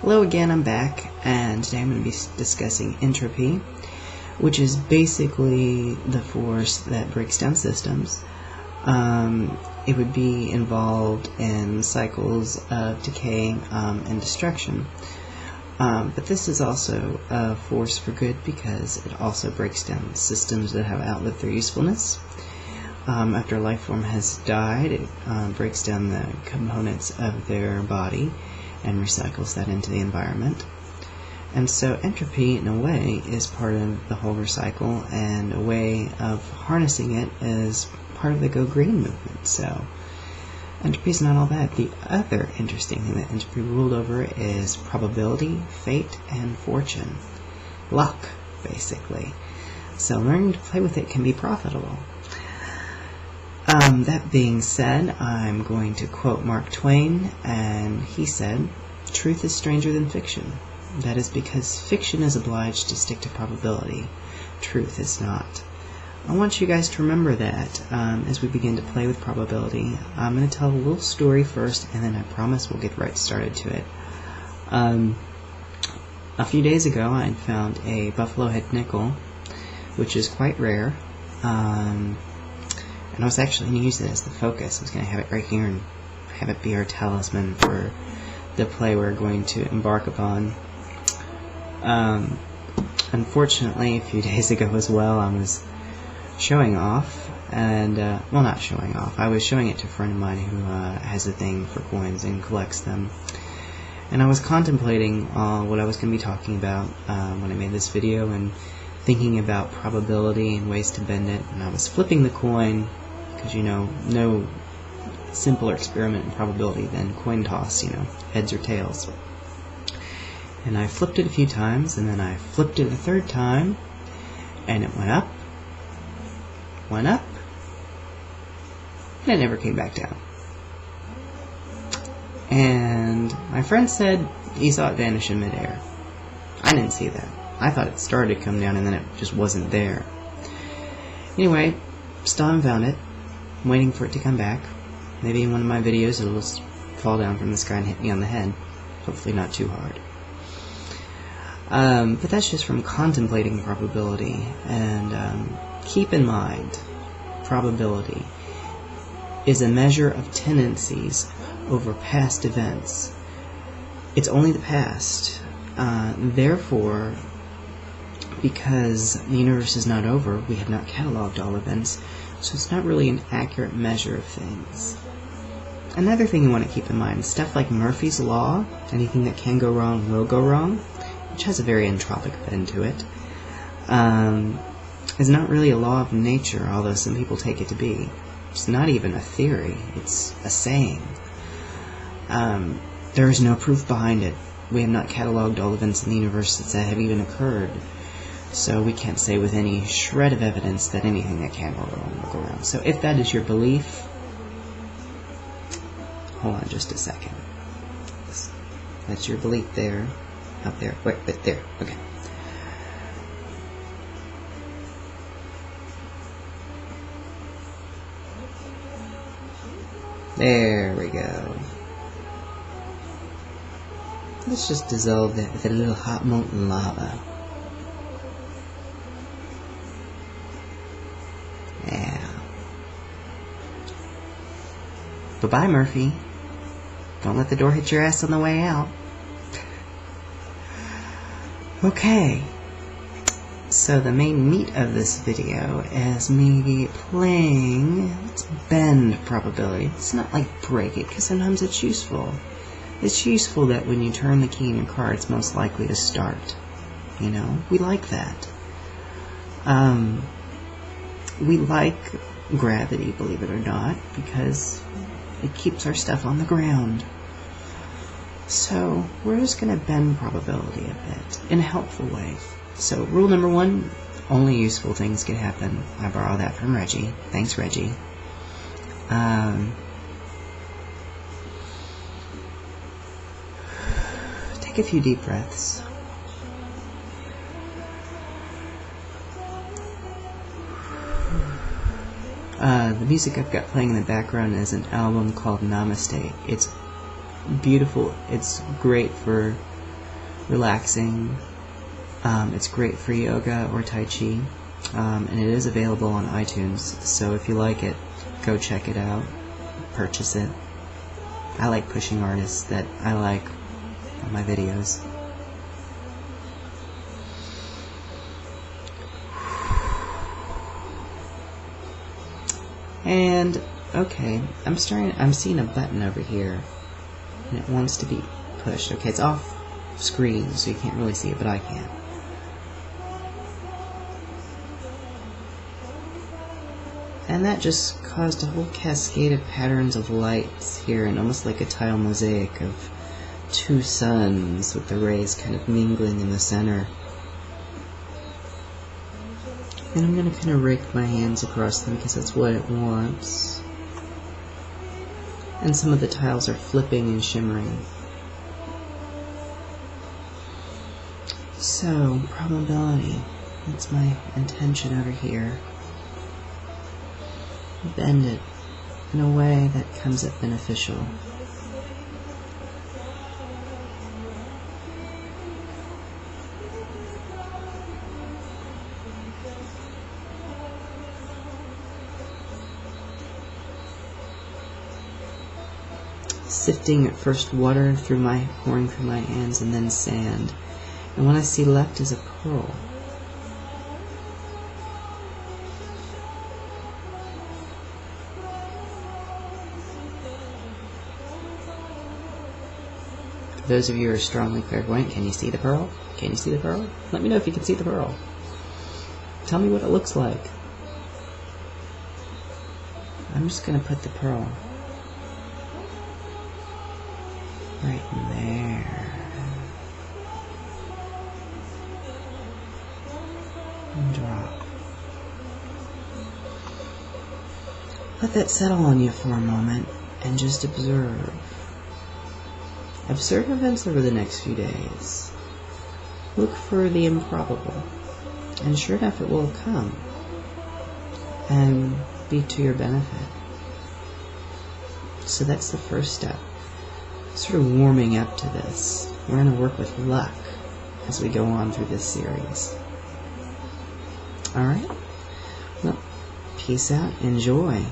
Hello again, I'm back, and today I'm going to be discussing entropy, which is basically the force that breaks down systems. It would be involved in cycles of decay and destruction. But this is also a force for good because it also breaks down systems that have outlived their usefulness. After a life form has died, it breaks down the components of their body and recycles that into the environment. And so entropy, in a way, is part of the whole recycle, and a way of harnessing it is part of the Go Green movement. So entropy is not all bad. The other interesting thing that entropy ruled over is probability, fate, and fortune. Luck, basically. So learning to play with it can be profitable. That being said, I'm going to quote Mark Twain, and he said, "Truth is stranger than fiction. That is because fiction is obliged to stick to probability. Truth is not." I want you guys to remember that as we begin to play with probability. I'm going to tell a little story first, and then I promise we'll get right started to it. A few days ago, I found a buffalo head nickel, which is quite rare. And I was actually going to use it as the focus. I was going to have it right here and have it be our talisman for the play we're going to embark upon. Unfortunately, a few days ago as well, I was showing off, and, well, not showing off. I was showing it to a friend of mine who has a thing for coins and collects them. And I was contemplating what I was going to be talking about when I made this video, and thinking about probability and ways to bend it. And I was flipping the coin, because, you know, no simpler experiment in probability than coin toss, you know, heads or tails. And I flipped it a few times, and then I flipped it a third time, and it went up, and it never came back down. And my friend said he saw it vanish in midair. I didn't see that. I thought it started to come down, and then it just wasn't there. Anyway, still haven't found it. I'm waiting for it to come back. Maybe in one of my videos it'll just fall down from the sky and hit me on the head. Hopefully not too hard. But that's just from contemplating probability. And keep in mind, probability is a measure of tendencies over past events. It's only the past. Therefore, because the universe is not over, we have not cataloged all events, so it's not really an accurate measure of things. Another thing you want to keep in mind, stuff like Murphy's Law, anything that can go wrong will go wrong, which has a very entropic bend to it, is not really a law of nature, although some people take it to be. It's not even a theory, it's a saying. There is no proof behind it. We have not cataloged all events in the universe that have even occurred, so we can't say with any shred of evidence that anything that can go wrong will go wrong. So if that is your belief, hold on just a second. That's your belief there, out there, wait, but there, okay. There we go. Let's just dissolve that with a little hot molten lava. Yeah. Bye-bye, Murphy. Don't let the door hit your ass on the way out. Okay. So the main meat of this video is me playing, let's bend probability. It's not like break it, because sometimes it's useful. It's useful that when you turn the key in your car, it's most likely to start. You know, we like that. We like gravity, believe it or not, because it keeps our stuff on the ground. So we're just going to bend probability a bit in a helpful way. So rule number 1, only useful things can happen. I borrowed that from Reggie. Thanks, Reggie. Take a few deep breaths. The music I've got playing in the background is an album called Namaste. It's beautiful. It's great for relaxing. It's great for yoga or Tai Chi, and it is available on iTunes, so if you like it, go check it out, purchase it. I like pushing artists that I like on my videos. And okay, I'm seeing a button over here, and it wants to be pushed. Okay, it's off screen, so you can't really see it, but I can. And that just caused a whole cascade of patterns of lights here, and almost like a tile mosaic of two suns with the rays kind of mingling in the center. And I'm going to kind of rake my hands across them because that's what it wants. And some of the tiles are flipping and shimmering. So, probability. That's my intention over here. Bend it in a way that comes up beneficial. Sifting at first water pouring through my hands, and then sand. And what I see left is a pearl. For those of you who are strongly clairvoyant, can you see the pearl? Can you see the pearl? Let me know if you can see the pearl. Tell me what it looks like. I'm just going to put the pearl right in there. And drop. Let that settle on you for a moment and just observe. Observe events over the next few days. Look for the improbable. And sure enough, it will come and be to your benefit. So that's the first step. Sort of warming up to this. We're going to work with luck as we go on through this series. Alright? Well, peace out. Enjoy.